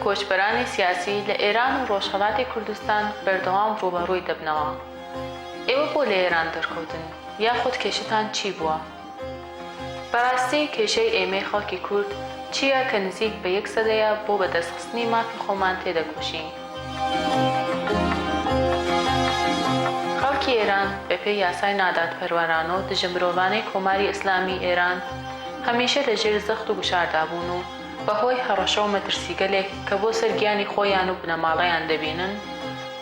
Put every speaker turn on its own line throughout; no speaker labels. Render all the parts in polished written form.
کۆچبەرانی سیاسی لە ئێران و ڕۆژهەڵاتی کوردستان بەردەوام ڕوبەڕووی دەبنەوە. ئێوە بۆ لە ئێران دەرکەوتن یاخود کێشتان چی بووە؟ بەڕاستی کێشەی ئێمەی خەڵکی کورد چییە کە نزیک بە 1 سەدەیە بۆ بەدەستخستنی مافی خۆمان تێدەکوژین؟ خەڵکی ئێران بەپێی یاسای نادادپەروەرانە و دژە مرۆڤانەی کۆماری ئیسلامی ئێران هەمیشە لەژێر زەخت و گشاردا بوون و بەهۆی هەڕەشە و مەترسیگەلێک کە بۆ سەرگیانی خۆیان و بنەماڵەیان دەبینن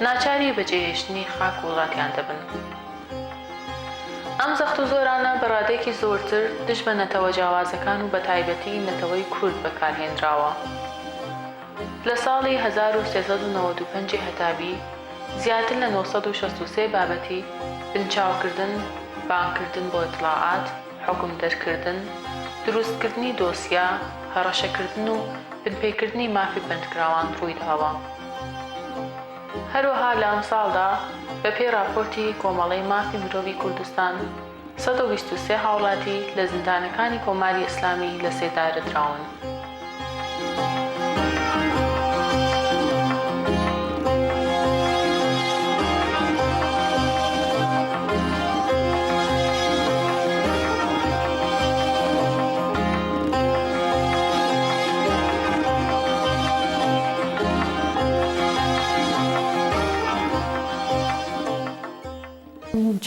ناچاری بەجێهێشتنی خاک و وڵاتیان دەبن. ئەم زەخت و زۆرانە بەڕادێکی زۆرتر دژ بە نەتەوە جیاوازەکان و بە تایبەتی نەتەوەی کورد بەکارهێنراوە. لە ساڵی 1395 هەتابی زیاتر لە 963 بابەتی بنچاوکردن، بانکردن بۆ ئیطلاعات، حکم دەرکردن، دروستکردنی دۆسیا، هەڕەشەکردن و بنپێکردنی مافی بەندکراوان ڕوویداوە. هەروەها لە ئەم ساڵدا بەپێی راپۆرتی کۆمەڵەی مافی مرۆڤی کوردستان 123 هاوڵاتی لە زیندانەکانی کۆماری ئیسلامی لە سێدارەدراون.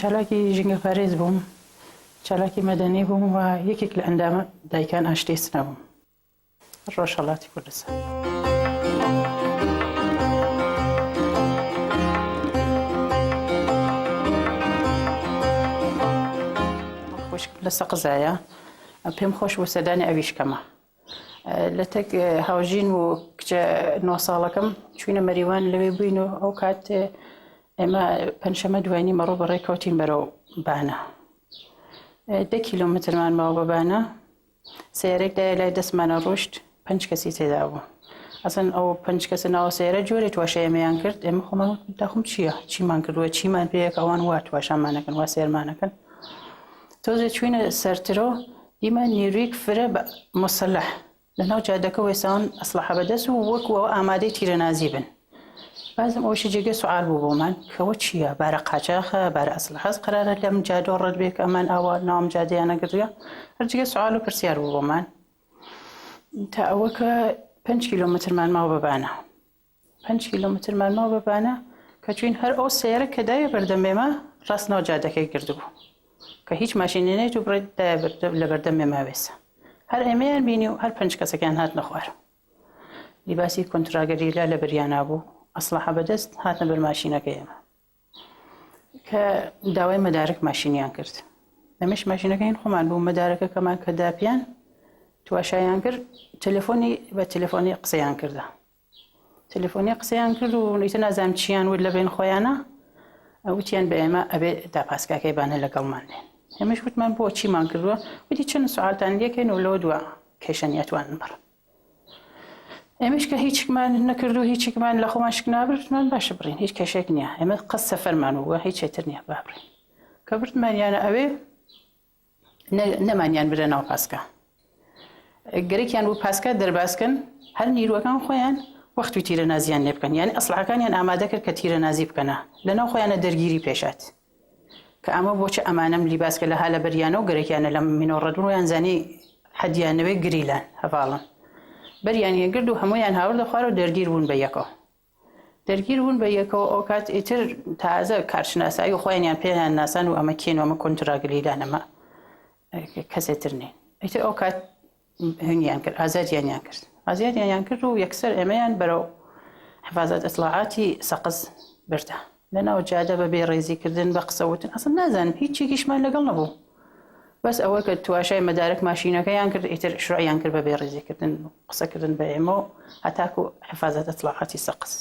چالاکی ژینگە پارێز بووم، چالاکی مەدەنی بووم و یەکێک لە ئەندامە دایکان ئاشتێسنە بووم ڕۆژهەڵاتی کوردستان. خوشکم لە سەقزایە، پێم خۆش بوو سەردانی ئەویشکەمە. لە تەک هاوژین و کچە 9 ساڵەکەم چوینە مەریوان لەوێ بووین و ئەو کات ئێمە پەنجشەمە دوایینی مەڕۆ بەڕێ کەوتین بەرەو بانە. 10 کیلۆمترمان ماوە بە بانە، سەیارێکدایە لای دەستمانە ڕۆشت 5 کەسی تێدا بوو. ئەسڵەن ئەو 5 کەسە ناوە سەیارە جۆرێ تواشە ئێمەیان کرد، ئێمە خۆمان داخۆم چییە؟ چیمان کردووە؟ چیمان پێیەک ئەوان وا تواشەمانەکەن وا سێرمانەکەن. تۆزێ چوینە سەرترۆ دیمە نیرویەک فرە بە مۆسەلەح لەناو جادەکە وێساون ئەسلحە بەدەست و وەکوەوە ئامادەی تیرەنازی بن. بازم ئەوشی جێگە سوال بوو بۆمان کەوە چییە؟ بارە قاچاخە، بارە ئەسلحەز قەرارە لەم جادۆ ڕەت بێ کە ئەمان ئاوا ناوم جادەیانە گردووە؟ هەرجگە سوال و پرسیار بوو بۆمان تا ئەوە کە 5 کیلۆمترمان ماوە بە بانە. 5 کیلۆمترمان ماوە بە بانە کە چوین هەر ئەو سەیارە کە دایە بەردەمێمە ڕاستنەوە جادەکەی گردبوو کە هیچ ماشینێنێت و بڕێت دایە لە بەردەمێمە وێسە. هەر ئێمەیان بینی و هەر 5 کەسەکان هات نەخوار. لیباسی کۆنتراگەریلا لە بەریانە بوو، ئەسلحە بەدەست هاتنە بەر ماشینەکەی ئێمە کە داوای مەدارک ماشینیان کرد. ئەمەش ماشینەکەین خۆمان بوو، مەدارەکە کەمان کە داپیان تواشایان کرد، تەلەفۆنی بە تەلەفۆنی قسەیان کردە. تەلەفۆنی قسەیان کرد و نیتە نازانم چیان ود لە بین خۆیانە، وتیان بە ئێمە ئەبێ داپاسکاکەی بانە لەگەڵمان لێن. ئێمەش وتمان بۆ چیمان کردووە؟ وتی چەند سوالتان لێکەین و لەوە دووە کێشەنیەتوانن بڕن. ئێمەش کە هیچمان نەکرد و هیچێکمان لە خۆمان شک نابرتمان باشە بڕین، هیچ کێشێک نییە، ئێمە قەت سەفەرمان وە هیچ چێتر نییە با بڕین. کە برتمانیانە ئەوێ نەمانیان برە ناو پاسکە، گەرەکیان بوو پاسکە دەرباسکەن، هەر نیروەکان خۆیان وەخت و تیرەنازیان لێ بکەن، یعنی ئەسلحەکانیان ئامادە کرد کە تیرەنازی بکەنە، لەناو خۆیانە دەرگیری پێشات کە ئەمە بۆچە ئەمانەم لیباسکە لە هالە بەریانە و گەرەکیانە لە مینۆڕەدبوویان زانی حەدیانەوەی گریلان هەڤاڵن. بەریانیە گرد و هەموویان هاوردە خوارە و دەرگیر بوون بە یەکەوە. دەرگیر بوون بە یەکەوە ئەو کات ئیتر تازە کارشناسایی و خۆیانیان پێیان ناسان و ئەمە کێن و ئەمە کۆنتراگەریلان ئەمە کەسێتر نین. ئیتر ئەو کات هەنگیان کرد، ئازادیانیان کرد. ئازادیانیان کرد و یەکسەر ئێمەیان بەرەو حفاظەت ئیطلاعاتی سەقز بردا. لەناو جادە بە بێڕێزیکردن بە قسەوتن ئەسڵ نازانم هیچێکیشمان لەگەڵ نەبوو. بەس ئەوە کە تواشای مەدارک ماشینەکەیان کرد ئیتر شروعیان کرد بە بێڕێزیکردن و قسەکردن بە ئێمە و هەتاکو حفاظەت ئیطلاعاتی سەقز.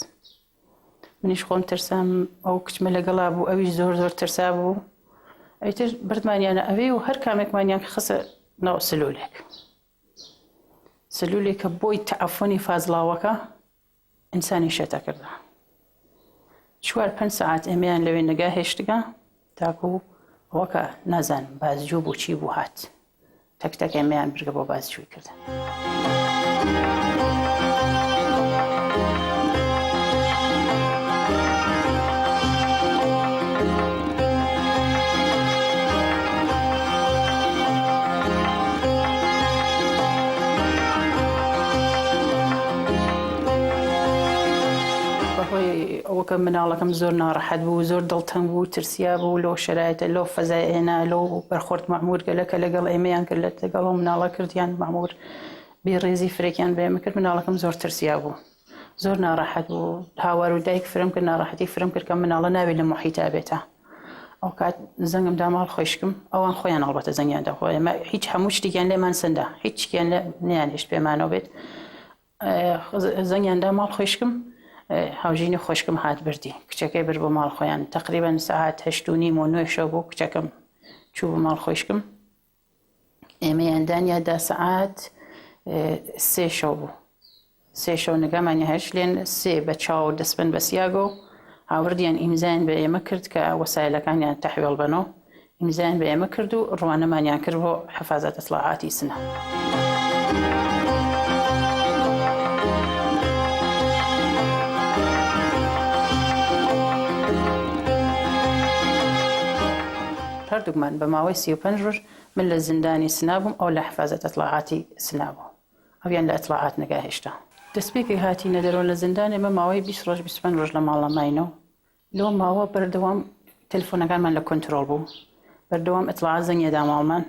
منیش خۆم ترسام، ئەو کچمە لەگەڵا بوو، ئەویش زۆر زۆر ترسا بوو. ئیتر بردمانیانە ئەوێ و هەر کامێکمانیان خسە ناو سلولێک. سلولێکە بۆی تەعەفۆنی فازڵاوەکە ئینسانی شێتە کردە. 4-5 سەعات ئێمەیان لەوێ نەگا هێشتگا تاکو وەکە نازانم بازجوو بوو چی بوو هات. تەک تەک ئێمەیان برگە بۆ بازجووی کردن. کە مناڵەکەم زۆر ناڕەحەت بوو، زۆر دڵتەنگ بوو، ترسیا بوو لەو شەرایطە، لەو فەزایەنە، لەو بەرخۆرد مەعموور گەلەکە لەگەڵ ئێمەیان کرد، لەگەڵ مناڵە کردیان مەعموور بێڕێزی فرێکیان بێمە کرد. مناڵەکەم زۆر ترسیا بوو، زۆر ناڕەحەت بوو. هاوار و دایک فرم کرد، ناڕەحەتی فرم کرد کە مناڵە ناوێت لە محیتا بێتە. ئەو کات زەنگم دا ماڵ خۆشکم، ئەوان خۆیان هەڵبەتە زەنگیان داخۆ، ئێمە هیچ هەموو شتێکیان لێمان سندا، هیچ شتێکیان نەیان هێشت پێمانەوە بێت. زەنگیان دا ماڵ خۆشکم، هاوژینی خۆشکم هات بردی، کچەکەی برد بۆ ماڵ خۆیان. تقریبا ساعات 8:30 و 9 شەو بوو کچەکەم چوو بۆ ماڵ خۆشکم. ئێمەیان دانیا دا ساعات 3 شەو بوو، 3 شەو نگەمانی هەش لێن 3 بە چاو دەستبن بە سیاگۆ هاوردیان ئیمزایان بە ئێمە کرد کە وەسایلەکانیان تەحویڵ بنەوە، ئیمزایان بە ئێمە کرد و ڕوانەمانیان کرد بۆ حەفازەت ئیسلاحاتی سنە. هەردووکمان بە ماوەی 35 ڕۆژ من لە زیندانی سنا بووم، ئەو لە حەفازەت ئیسلاحاتی سنا بوو، ئەویان لە ئیسلاحات نەگاهێشتا. دەستپێکی هاتینە دەرەوە لە زیندان، ئێمە ماوەی 20 ڕۆژ 25 ڕۆژ لە ماڵە ماینەوە. لەو ماوە بەردەوام تەلەفۆنەکانمان لە کۆنترۆڵ بوو، بەردەوام ئیطلاعات زەنگێدا ماڵمان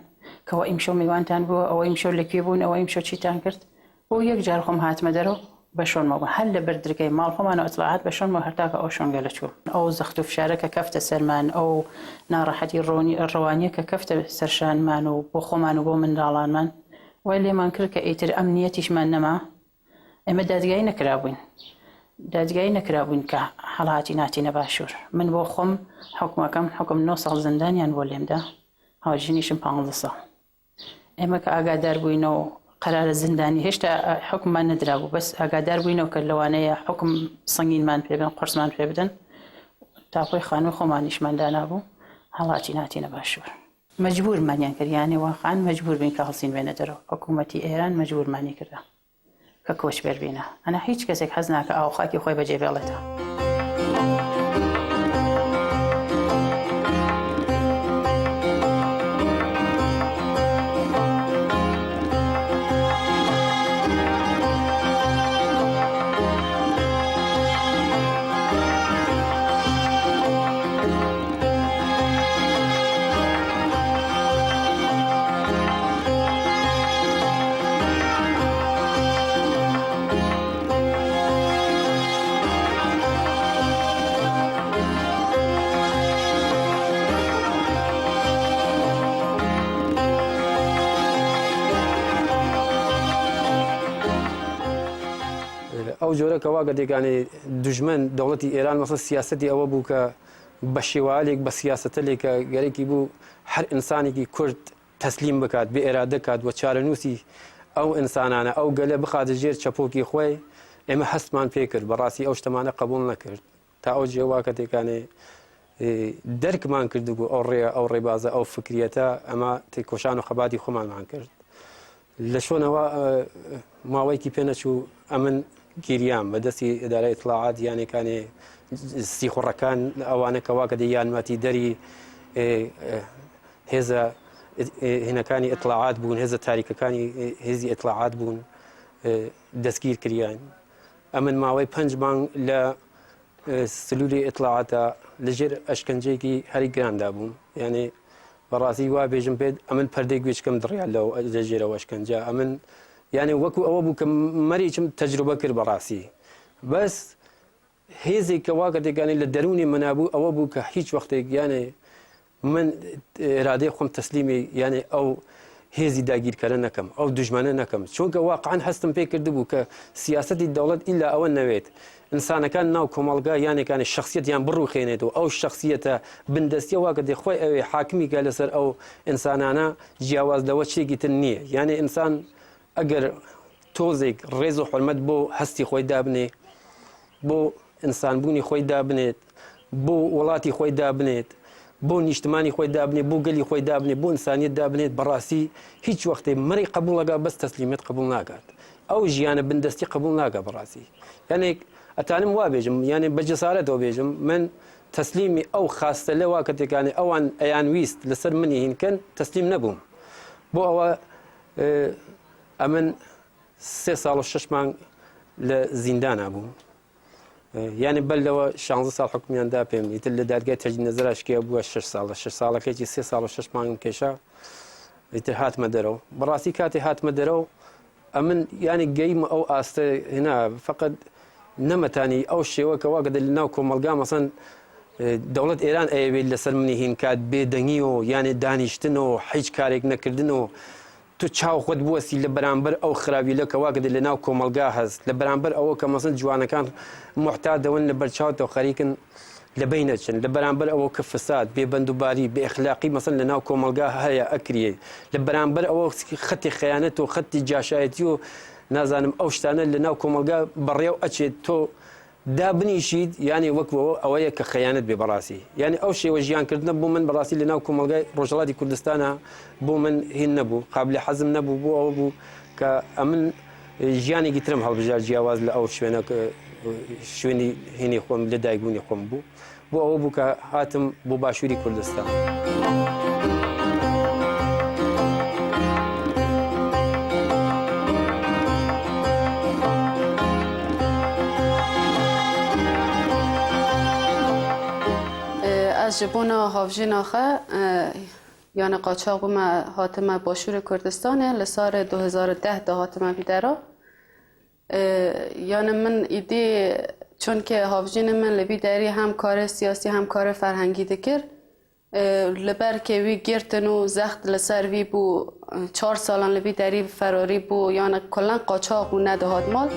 کەەوە ئیمشەو میوانتان بووە، ئەوە ئیمشەو لەکوێ بوون، ئەوە ئیمشەو چیتان کرد. بۆ یەک جار خۆم هاتمە دەرەوە بە شۆنمەوە، هەر لە بەردرگەی ماڵ خۆمانەوە ئیطلاعات بە شۆنمەوە هەرتاکە ئەو شۆنگەلە چوو. ئەو زەخت و فشارەکە کەفتە سەرمان، ئەو ناڕەحەتی ڕەوانیە کە کەفتە سەرشانمان و بۆ خۆمان و بۆ منداڵانمان، وای لێمان کرد کە ئیتر ئەمنیەتیشمان نەما. ئێمە دادگایی نەکرابووین، دادگایی نەکرابووین کە هەڵاتی ناتینە باشوور. من بۆ خۆم حکومەکەم حکم 9 ساڵ زندانیان بۆ لێمدا، هاوژینیشم 15 ساڵ. ئێمە کە ئاگادار بووینەوە قەرارە زندانی، هێشتا حکممان نەدرابوو، بەس ئاگادار بووینەوە کە لەوانەیە حکم سەنگینمان پێ بدەن، قورسمان پێ بدەن، تاخۆی خانووی خۆمانیشمان دانابوو، هەڵاتی ناتینە باشوور. مەجبورمانیان کرد، یانێ واقعان مەجبور بین کە هەڵسین بێنە دەرەوە. حکوومەتی ئێران مەجبورمانی کردە کە کۆچبەر بینە. ئەنا هیچ کەسێک حەز ناکە ئاوخاکی خۆی بەجێ بێڵێتە.
ئەو جۆرە کە واگە دێگانێ دوژمن دەوڵەتی ئێران مەسڵ سیاسەتی ئەوە بوو کە بە شێوالێک بە سیاسەتە لێکە گەرەێکی بوو هەر ئینسانێکی کورد تەسلیم بکات، بێ ئێرادە کات و چارەنووسی ئەو ئینسانانە ئەو گەلە بخاتە ژێر چەپۆکی خۆی. ئێمە هەستمان پێ کرد، بەڕاستی ئەو شتەمانە قبول نەکرد، تا ئەو جێواکە تێکانێ دەرکمان کردبوو ئەو ڕێبازە ئەو فکریەتە، ئەمە تێکۆشان و خەباتی خۆمانمان کرد. لە شۆنەوە ماوەیەکی پێنەچوو ئەمن گیریان بەدەستی ئیدارە ئیطلاعات یانەکانی سیخوڕەکان ئەوانە کەواکە یانمەتی دەری هێزە هێنەکانی ئیطلاعات بوون، هێزە تاریکەکانی هێزی ئیطلاعات بوون، دەستگیر کریان. ئەمن ماوەی 5 مانگ لە سلولی ئیطلاعاتە لەژێر ئەشکەنجەیەکی هەری گراندا بوون. یعنی بەڕاستی وا بێژم پێت ئەمن پەردەی گوێچکەم دڕیان لە ژێرەوە ئەشکەنجە. ئەمن یعنی وەکو ئەوە بوو کە مەریچم تەجروبە کرد بەڕاستی. بەس هێزێک کە واکە دێگانێت لە دەرونی منابوو ئەوە بوو کە هیچ وەختێک یانێ من ئێرادەی خۆم تەسلیمی یانێ ئەو هێزی داگیرکەرە نەکەم، ئەو دوژمنە نەکەم، چونکە واقعان هەستم پێ کردبوو کە سیاسەتی دەوڵەت ئیلا ئەوە نەوێت ئینسانەکان ناو کۆمەڵگا یانێکانی شخصیەتیان بڕوخێنێتەوە، ئەو شخصیەتە بندەستیە واکە دێ خۆی ئەوێ حاکمیکە لەسەر ئەو ئینسانانە جیاواز لەوە چێکی تر نییە. یانێ ئینسان ئەگەر تۆزێک ڕێز و حرمەت بۆ هەستی خۆی دابنێ، بۆ ئینسانبوونی خۆی دابنێت، بۆ وڵاتی خۆی دابنێت، بۆ نیشتمانی خۆی دابنێت، بۆ گەلی خۆی دابنێت، بۆ ئینسانیت دابنێت، بەڕاستی هیچ وەختێ مەری قبوڵەکە بەس تەسلیمێت قبول ناکات، ئەو ژیانە بندەستی قبول ناکە بەڕاستی. یعنی ئەتانم وا بێژم یعنی بە جەسارەتەوە بێژم من تەسلیمی ئەو خاستە لە واکەتێکانی ئەوان ئەیان ویست لەسەر منی هینکەن تەسلیم نەبووم. بۆ ئەوە ئەمن 3 ساڵ و 6 مانگ لە زیندانا بووم. يعني بلوا 16 سال حكميان دا بهم يتل دارجة تجي نزل أشكي أبوه 6 سال كيجي 3 سال و6 مانگ كيشا يتل هات مدرو براسي كاتي هات مدرو أمن يعني جيم أو أست هنا فقط نمتاني أو شيء وكواجد اللي ناوكم ملقا مثلا دولة إيران أي لسلمني هين كاد بدنيو يعني دانشتنو حيج كاريك نكردنو تشاو خود بوسي لبرانبر أو خرابي لك واجد اللي ناوكم ملقاهز لبرانبر أو كمثلا جوانا كان محتاج وين لبرشاوت وخريكن لبينتشن لبرانبر أو كفساد ببندوباري بإخلاقي مثلا لناوكم ملقاها هي أكريه لبرانبر أو خطي خيانته وخطي جاشايتيو نازانم أوشتانا لناوكم ملقا بريو أشيد تو دابني شيد يعني وكو أويا كخيانة ببراسي يعني أو شيء وجيان كردنا بو من براسي اللي ناوكم ملقا رجلاتي كردستانا بو من هن نبو قابل حزم نبو بو أو بو كأمن جياني قترم هالبجار جواز لأو شويني هني خوم لدايقوني خوم بو أو بو كهاتم بو باشوري كردستان
از جبونا هاوجین آخه یعنی قاچاق بوم هاتم باشور کردستانه لسال 2010 ده هاتم بیدارا یعنی من ایدی چون که هاوجین من لبی داری هم کار سیاسی هم کار فرهنگی دکر لبر که وی گرتن و زخت لسر وی بو 4 سالان لبی داری فراری بو یعنی کلن قاچاق بو نده هات مال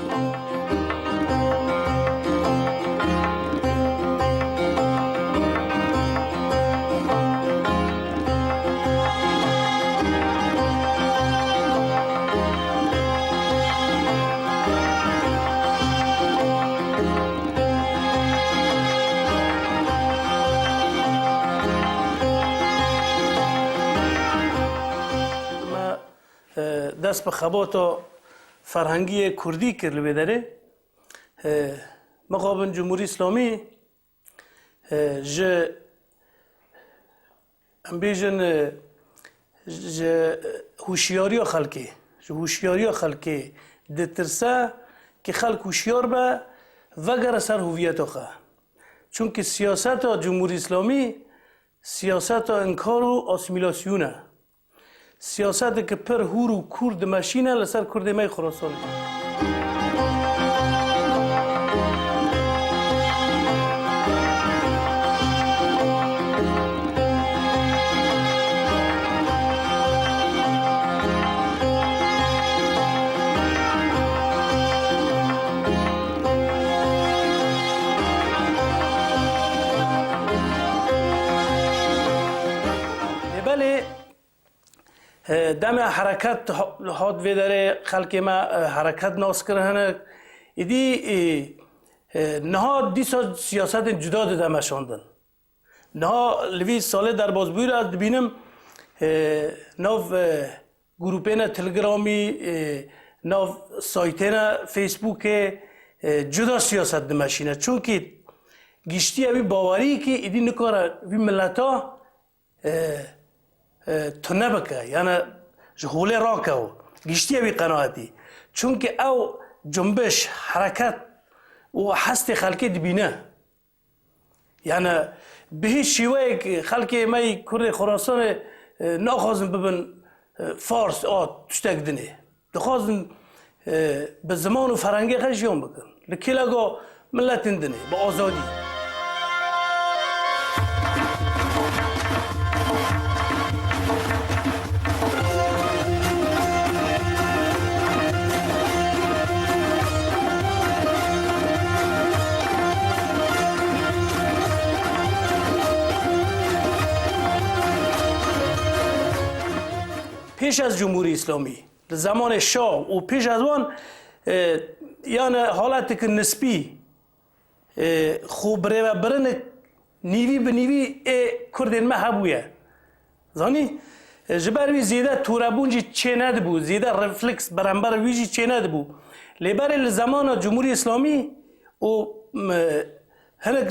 دست به خبات و فرهنگی کردی کرد لبیداره مقابل جمهوری اسلامی ج امبیجن ج هوشیاری خلقی دترسه که خلق هوشیار به وگر سر هویت آخه چون که سیاست جمهوری اسلامی سیاست انکار و آسیمیلاسیونه سیاست که پر هور و کرد ماشینه لسر کرد مای خراسان دم حرکت هات ویداره خلق ما حرکت ناس کرهنه ایدی نها دیسا سیاست جدا داده مشاندن نها لوی ساله در بازبوی را بینم ناو گروپین تلگرامی ناو سایتین فیسبوک جدا سیاست دمشینه چون که گشتی اوی باوری که ایدی نکاره وی ملتا تو نبکه یعنی جهوله راکه و گشتی اوی قناعتی چون که او جنبش حرکت و حست خلقی دبینه یعنی به هیچ شیوه که خلقی مای کرد خراسان ناخوازن ببن فارس تشتک دنه دخوازن به زمان و فرنگی خشیون بکن لکیلگا ملت دنه با آزادی پیش از جمهوری اسلامی زمان شاه و پیش از آن یعنی حالت که نسبی خوب رو برن نیوی به نیوی کردین ما هبویه زانی جبروی زیده تورابونجی چه ند بود زیده رفلکس برانبر ویجی چه ند بود لیبر زمان جمهوری اسلامی و هنک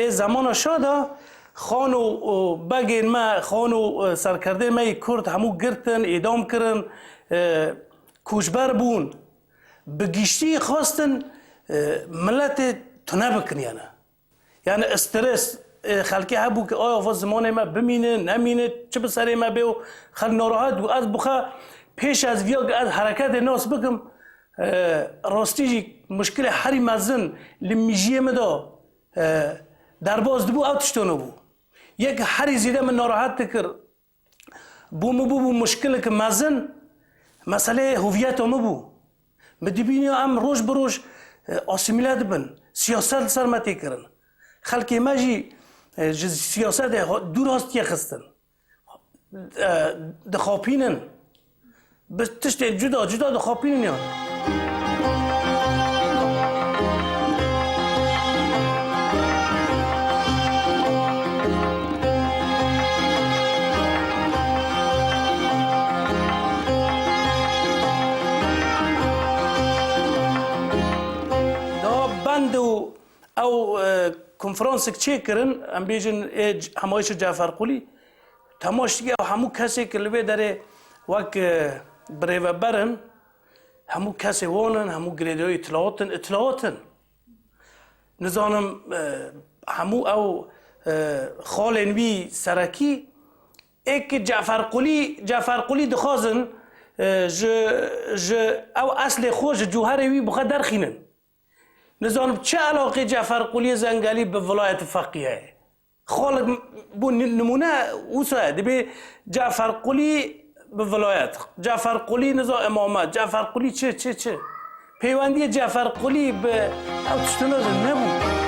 زمان شاه دا خان و بگین ما خان و سرکرده ما کرد همو گرتن اعدام کردن کوچبر بون به گشتی خواستن ملت تونه بکن یعنی استرس خلکی هبو که آیا و زمان ما بمینه نمینه چه بسره ما بیو خل ناراحت و از بخوا پیش از ویاگ از حرکت ناس بکم راستی مشکل هری مزن لمیجیه مدا در باز دبو او تشتونو بو یک هری زیده من ناراحت تکر بو مشکل که مزن مسئله هویت مبو مدبینی ام روش بروش آسیمیلات بن سیاست سرمتی کرن خلکی ماجی سیاست دور هستی خستن دخاپینن بس تشت جدا دخاپینن یا او کنفرانس چه کرن ام بیجن همایش جعفر قلی تماشگی او همو کسی که لبه داره وک بریو برن همو کسی وانن همو گریدوی اطلاعاتن نزانم همو او خالنوی سرکی ایک جعفر قلی دخوازن او اصل خوش جوهروی بخواد درخینن نظام چه علاقه جعفر قلی زنگلی به ولایت فقیه خالق بو نمونه اوسه دبی جعفر قلی به ولایت جعفر قلی نظام امامت جعفر قلی چه پیوندی جعفر قلی به او تشتناز نبود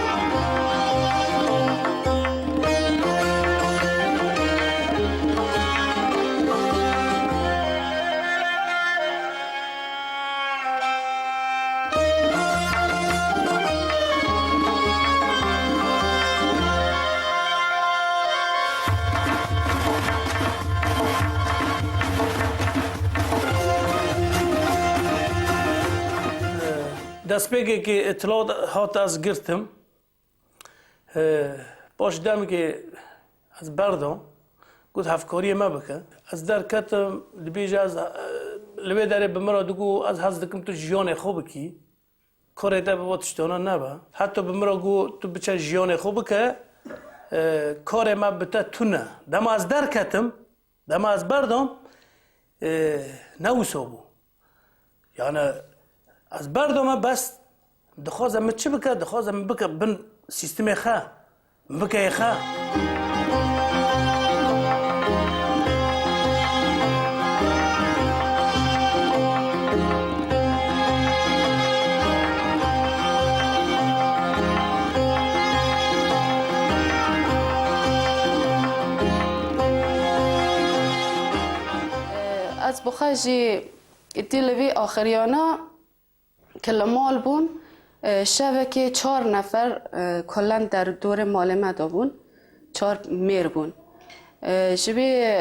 دست بگه که اطلاعات از گرتم باش دم که از بردم گفت هفکاری ما بکن از در کتم لبیج از لبی داره بمرا دگو از حز دکم تو جیان خوب کی کاری تا به واتشتانا نبا حتی بمرا گو تو بچه جیان خوب که کار ما بتا تونه دم از در کتم دم از بردم نوسو بو یعنی از بردم بس دخوازم چه بکه دخوازم بکه بن سیستم خواه بکه خواه
از بخواهی ایتیلوی آخریانا کلمال بون شبکه 4 نفر کلن در دور مال مدا بون 4 میر بون شبی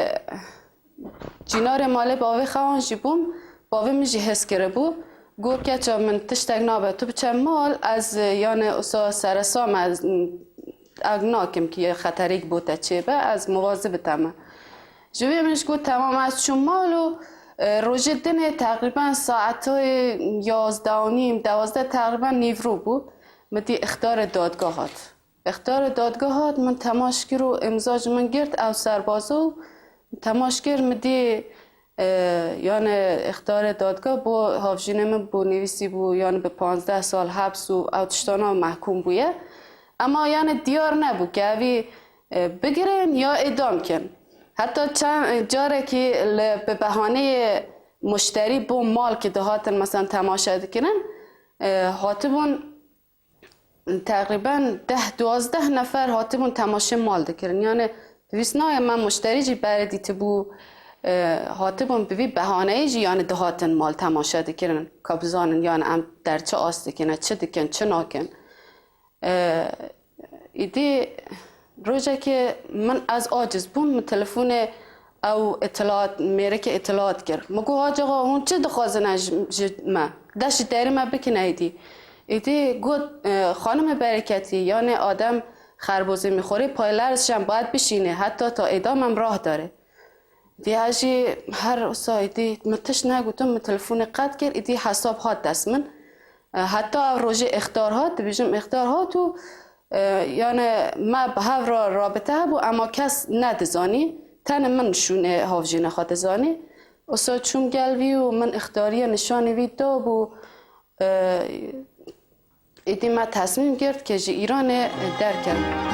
جینار مال باوی خوان جیبون باوی میجی حس کرده بو گو که چا من تشتگ نابه تو بچه مال از یعنی اصا سرسام از اگناکم که خطریک بوده چه به از مواظب تمام جوی منش گو تمام از چون مالو روژه دنه تقریبا ساعتای 11:30 تقریبا نیورو بود مدی اختار دادگاهات من تماشکی رو امضاج من گرد او سربازو تماشگر مدی یعنی اختار دادگاه با هافجین من بو نویسی بو یعنی به 15 سال حبس و اوتشتانا محکوم بویه اما یعنی دیار نبو که اوی بگیرن یا ادام کن حتی چند جاره که به بهانه مشتری بو مال که دهاتن مثلا تماشا کنن هاتبون تقریبا 10-12 نفر هاتبون تماشا مال دکرن یعنی ویسنای من مشتری جی بردیت بو هاتبون بوی بهانه جی یعنی دهاتن مال تماشا دکرن کابزانن یعنی ام در چه آست دکنن چه دکن چه ناکن ایدی روزه که من از عاجز بوم تلفن او اطلاعات میره که اطلاعات کرد مگو حاج آقا اون چه دخوازن ما داشت داری ما بکنه ایدی گفت خانم برکتی یعنی آدم خربوزه میخوره پای لرزشم باید بشینه حتی تا اعدامم راه داره دی هاجی هر سایدی متش نگوتم تلفن قطع کرد ایدی حساب هات دست من حتی روژه اختار هات بیشم اختار هات و یعنی ما به هر رابطه ها بو اما کس ندزانی تن من شونه هاوجین خاطر زانی اصلا چون گلوی و من اختاری نشانی وی دو بو ایدی ما تصمیم گرفت که جی ایران در کرد.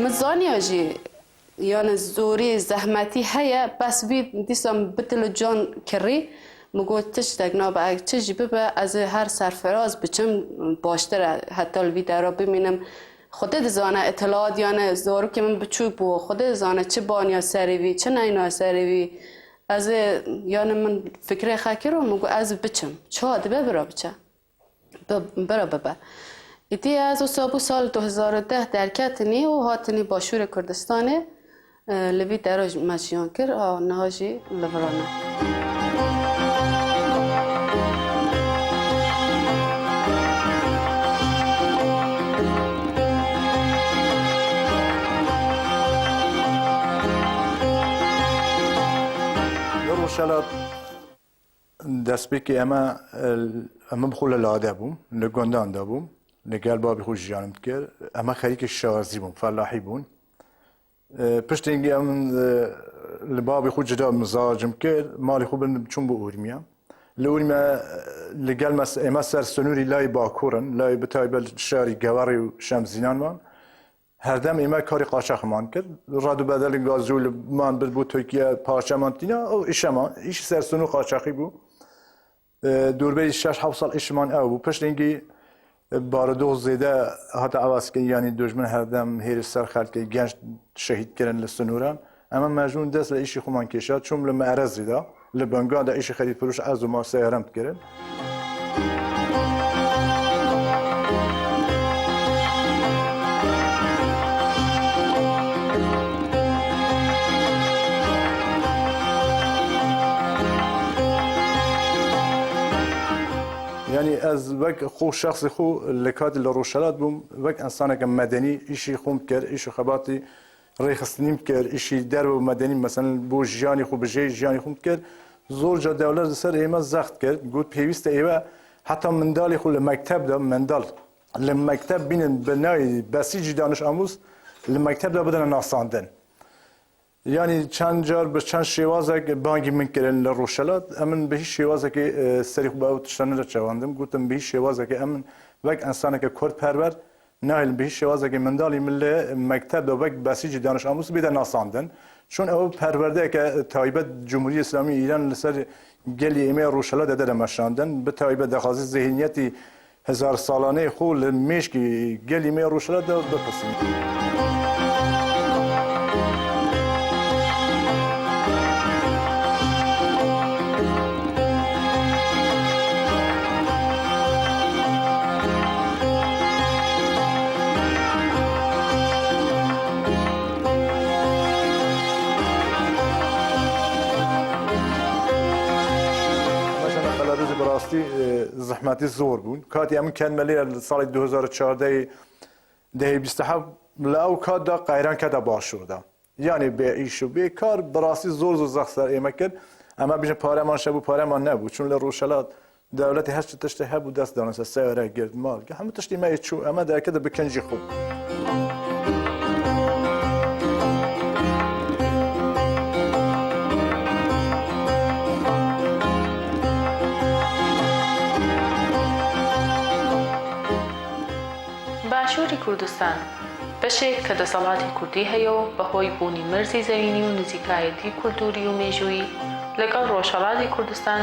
مزانی جی یعنی زوری زحمتی هیا بس بی دیسم بتل جان کری مگو تش دگنا با چه ببه از هر سرفراز بچم باشتر حتی الویده را ببینم خودت زانه اطلاعات یعنی زورو که من بچوک بو خودت زانه چه بانیا سریوی چه نینا سریوی از یعنی من فکر خاکی رو مگو از بچم چه آده برا بچه برا ببه ایتی از اصابو سال 2010 درکت نی و هاتنی باشور کردستانه لبی دراج مجیان کر نهاجی لورانه.
روشلات دست بکی اما بخول لاده بوم لگندان دا بوم لگل بابی خوش جانم کرد اما خریک شارزی بوم فلاحی بون پشت اینگی لبابی خود جدا مزاجم کرد مالی خوب چون با اورمیا لورمیا لگل اما سر سنوری لای باکورن لای بتایبل شاری گواری و شمزینان من هر دم اما کاری قاچاق مان کرد رادو بدل گازول من بود ترکیه پارچمان دینا او ایشمان ایش سر سنو قاچاقی بود دوربه 6-7 سال ایشمان او بود پشت اینگی باردوغ زیده حتی عوض که یعنی دشمن هر دم هیر سر خلق که گنج شهید کردن لسنوران اما مجنون دست لایشی خومان کشاد چون لمعرض زیده لبنگان دا ایشی خرید پروش از و ما سهرمت کرد یعنی از وقت خو شخص خو لکات لروشلات بوم وقت انسان که مدنی ایشی خوم کرد ایشی خباتی ریخستنیم کرد ایشی درب مدنی مثلا بو جیانی خو بجی جیانی خوم کرد زور جا دولت سر ایما زخت کرد گفت پیوست ایوا حتی مندالی خو لمکتب دا مندال لمکتب بینن بنای بسیج دانش آموز لمکتب دا بدن ناساندن یعنی چند جار به چند شوازه که بانگی من کردن لروشلات امن به هیچ شوازه که سری خوب او تشتن لچواندم گفتم به هیچ شوازه که امن وقت انسان که کرد پرور نه به هیچ شوازه که مندالی مل مکتب و وقت بسیج دانش آموز بیده ناساندن چون او پرورده که تایبت جمهوری اسلامی ایران لسر گلی ایمه روشلات داده مشاندن به تایبت دخازی ذهنیتی هزار سالانه خول میشکی گلی ایمه روشلات داده بپسیم زحمتی زور بود کاتی امن کن ملی سال 2014 ده 27 لاو کات دا قیران کدا باشور دا یعنی به ایشو به کار براسی زور زخ سر ایمه کرد اما بیش پاره شبو پاره من نبود چون لروشلات دولت هشت تشته هبو دست دانست سعره گرد مال که همه تشتی ما چو اما در کده بکنجی خوب
باشوری کوردستان بەشێک کە دەسەڵاتی کوردی هەیە و بەهۆی بوونی مەرزی زەوینی و نزیکایەتی کولتوری و مێژووی لەگەڵ ڕۆژهەڵاتی کوردستان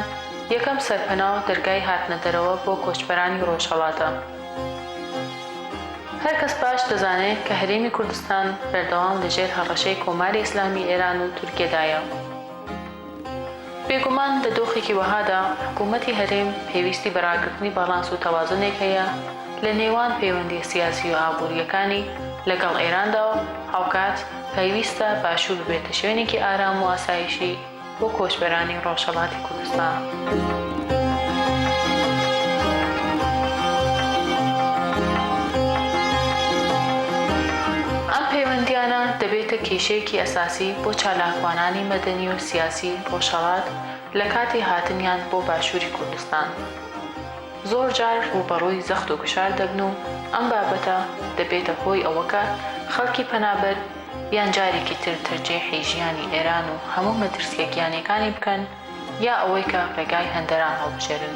یەکەم سەرپەنا و دەرگای هاتنەدەرەوە بۆ کۆچبەرانی ڕۆژهەڵاتە. هەر کەس باش دەزانێت کە هەرێمی کوردستان بەردەوام لەژێر هەڕەشەی کۆماری ئیسلامی ئێران و تورکیەدایە. بێگومان لە دۆخێکی وەهادا حکوومەتی هەرێم پێویستی بەڕاگرتنی باڵانس و تەوازنێک هەیە لە نێوان پەیوەندی سیاسی و ئابوووریەکانی لەگەڵ ئێراندا و هاوکات پێویستە باشوور ببێتە شوێنێکی ئارام و ئاسایشی بۆ کۆچبەرانی ڕۆژهەڵاتی کوردستان. ئەم پەیوەندیانە دەبێتە کێشەیەکی ئەساسی بۆ چالاکوانانی مەدەنی و سیاسی ڕۆژهەڵات لە کاتی هاتنیان بۆ باشووری کوردستان. زۆر جار ڕوبەڕووی زەخت و گشار دەبن و ئەم بابەتە دەبێتە هۆی ئەوەکە خەڵکی پەنابەر یان جارێکی تر تەرجێحی ژیانی ئێران و هەموو مەترسیە گیانەکانی بکەن یا ئەوەی کە ڕێگای هەندەران هەڵبژێرن.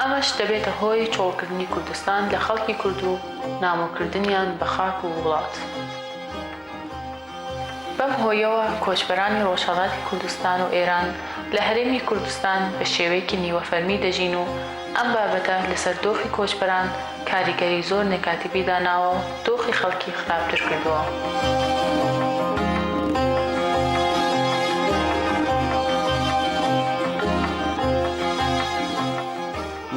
ئەمەش دەبێتە هۆی چۆڵکردنی کوردستان لە خەڵکی کورد و نامۆکردنیان بە خاک و وڵات. بەم هۆیەوە کۆچبەرانی ڕۆژهەڵاتی کوردستان و ئێران لە هەرێمی کوردستان بە شێوەیەکی نیوەفەرمی دەژین و ئەم بابەتە لەسەر دۆخی کۆچبەران کاریگەری زۆر نێکاتیبی داناوە و دۆخی خەڵکی خراپتر کردووە.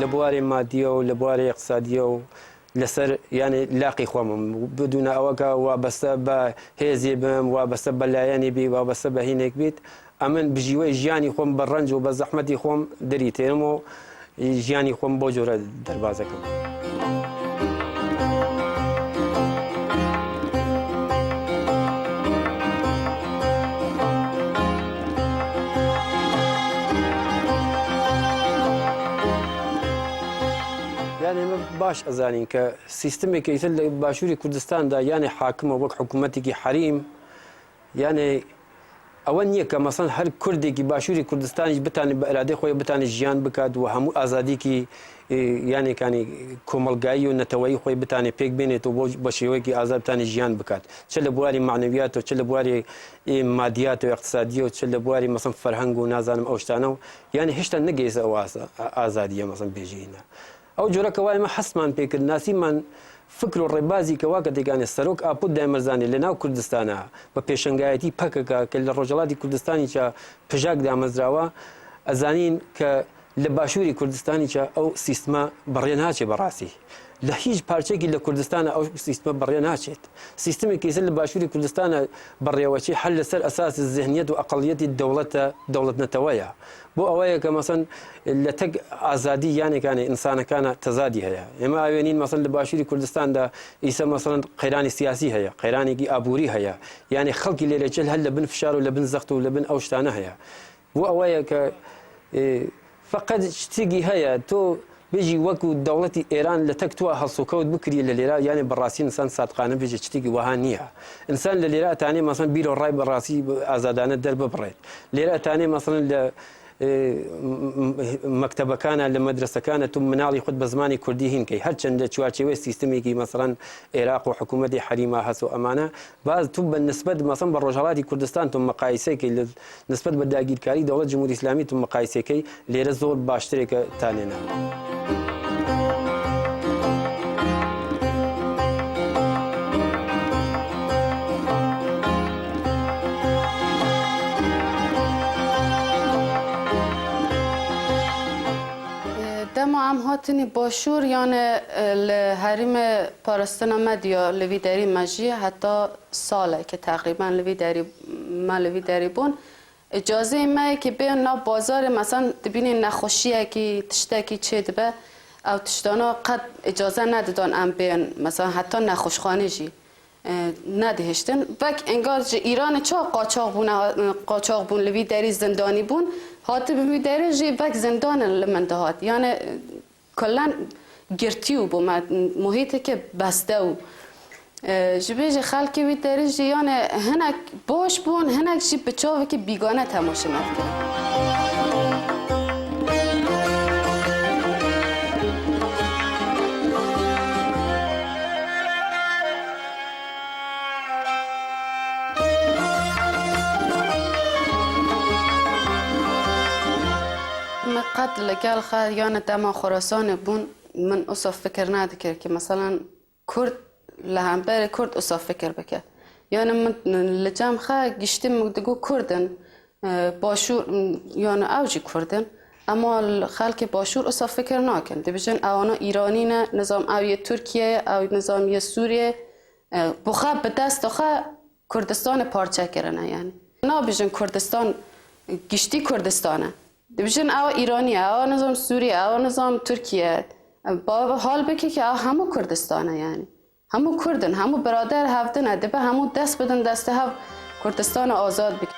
لە بواری مادیە و لە بواری اقتصادیە و لەسەر یعنی لاقی خۆمم بدونە ئەوەکە وابەستە بە هێزی بم وابەستە بە لایەنی بی وابەستە بە هینێک بیت ئەمن بژیوەی ژیانی خۆم بە ڕەنج و بە زەحمەتی خۆم دەریتێنم و ژیانی خۆم بۆ جۆرە دەربازەکەم. باش ئەزانین کە سیستمێکی ئیتر لە باشووری کوردستاندا یانێ حاکمە وەک حکوومەتێکی حریم یانێ ئەوە نییە کە مەسەن هەر کوردێکی باشووری کوردستانیش بتانێت بە ئەرادەی خۆی بتانێت ژیان بکات و هەموو ئازادیکی یانێکانی کۆمەلگایی و نەتەوەیی خۆی بتانێت پێک بێنێت و بە شێوەیەکی ئازاد بتانێت ژیان بکات چ لە بواری معنەویات و چ لە بواری مادیات و اقتصادیە و چ لە بواری مەسەن فەرهەنگ و نازانم ئەو شتانە و یعنی هێشتا نەگەیسە ئەو ئازادیە مەسەن بێژینە. ئەو جۆرەکە وای مە حەسمان پێکرد ناسیمان فکر و ڕێبازی کەوا کە دەگانێت سەرۆک ئاپوت دامەزانێت لە ناو کوردستانە بە پێشنگایەتی پەکەکە کە لە ڕۆژهەڵاتی کوردستانیچە پژاک دامەزراوە ئەزانین کە لە باشووری کوردستانیچە ئەو سیستمە بەڕێ ناچێت بەڕاستی لە هیچ پارچێکی لە کوردستانە ئەو سیستمە بەڕێ ناچێت. سیستمێکی سەر لە باشووری کوردستانە بەڕێوەچی هەر لەسەر ئەساسی زێهنیەت و ئەقڵیەتی دەوڵەت نەتەوەیە بۆ ئەوەیە کە مەسەن لە تەک ئازادی یانێکانە ئینسانەکانە تەزادی هەیە. ئێمە ئاوێنین مەسەن لە باشووری کوردستاندا ئیسە مەسەن قەیرانی سیاسی هەیە قەیرانێکی ئابووری هەیە یعنی خەڵکی لێرەچێت هەر لە بن فشار و لە بن زەخت و لە بن ئەو شتانە هەیە بۆ ئەوەیە کە فقط شتێکی هەیە تۆ بێژی وەکو دەوڵەتی ئێران لە تەک توە هەڵسوکەوت بکری لە لێرە یانێ بەڕاستی ئینسان سادقانە بێژێت شتێکی وەها نییە. ئینسان لە لێرە ئەتانێ مەسەن بیرۆ ڕای بەڕاستی ئازادانە دەرببڕێت لێرە ئەتانێ مەسەن لە مەکتەبەکانە لە مەدرسەکانە تو مناڵی خود بە زمانی کوردی هینکەی هەرچەندە چوارچێوەی سیستمێکی مەسەڵەن عێراق و حکوومەتی حەریما هەست و ئەمانە باز تو بە نسبەت مەسەن بە ڕۆژهەڵاتی کوردستان تو مەقایسەکەی لە نسبەت بە داگیرکاری دەوڵەت جمهوری ئیسلامی تو مەقایسەکەی لێرە زۆر باشترێکە تانێنە.
دما ام هاتنی باشور یعنی لحریم پارستان مدیا لوی داری مجی حتی ساله که تقریبا لوی داری بون اجازه ما که بیان نا بازار مثلا دبینی نخوشیه که تشتکی چه دبه او تشتانا قد اجازه ندادن ام بیان مثلا حتی نخوشخانه جی ندهشتن وک انگار ایران چا قاچاق بون لوی داری زندانی بون هات بوی داری جی وک زندان لمنده هات یعنی کلن گرتیو بو محیطه که بسته و جبیج خلکی وی داری جی یعنی هنک باش بون هنک جی بچاوه که بیگانه تماشه مدکن. قد لقال خاد یعنی دما خراسان بون من اصلا فکر ندکر که مثلا کرد لهمبر کرد اصلا فکر بکه یعنی من لجام خا گشتم مگدگو کردن باشور یعنی اوجی کردن اما خلک باشور اصلا فکر نکن دبیجن آوانا ایرانی نه نظام اوی ترکیه او نظام سوریه بخواه به دست آخه کردستان پارچه کرنه یعنی نه بیجن کردستان گشتی کردستانه دبیجن او ایرانی او نظام سوریه او نظام ترکیه با حال بکی که همو کردستانه یعنی همو کردن همو برادر هفتن دبه همو دست بدن دست هف کردستان آزاد بکن.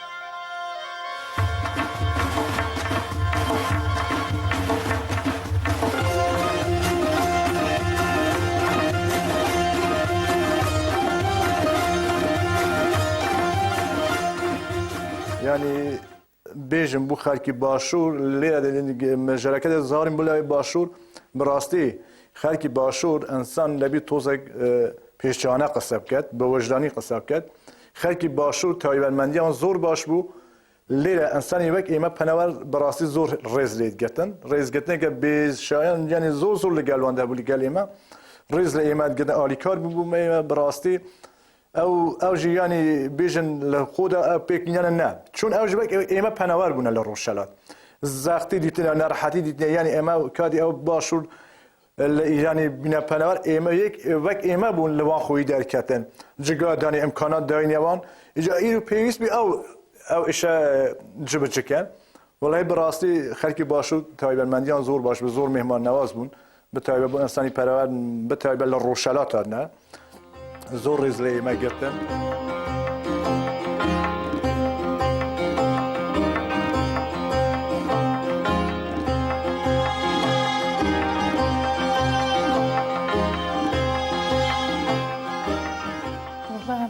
yani bêjim bu xelkî başûr lê mejereketê zarîn bila başûr bi rastî xelkî başûr insan lebî tozek pêşçane qise biket bi wijdanî qise biket xelkî başûr taybetmendiyan zor baş bû lê insanî wek ême penewer bi rastî zor rêz lê digetin rêzgetineke bêşayan yani zor zor li gel wan de bû li gel ême rêz li ême digitin alîkar bû me bi rastî ew jî yanî bêjin li xwe de ew pêkînyanin ne çûn ew ji wek ême penewer bûne li Rojhilat zextî dîtine nerhetî dîtine yanî ême kadî ew başûr yani bine penewer ême yek wek ême bûn li wan xwî derketin ciga danî imkanat dayîne wan îca îro pêwîst bî ew îşe ci biçikin welay bi rastî xelkî başûr taybetmendiyan zor baş bi zor mehman nevaz bûn bi taybet bu insanî perewer bi taybet li Rojhilat ne zor rêz lê ême girtin.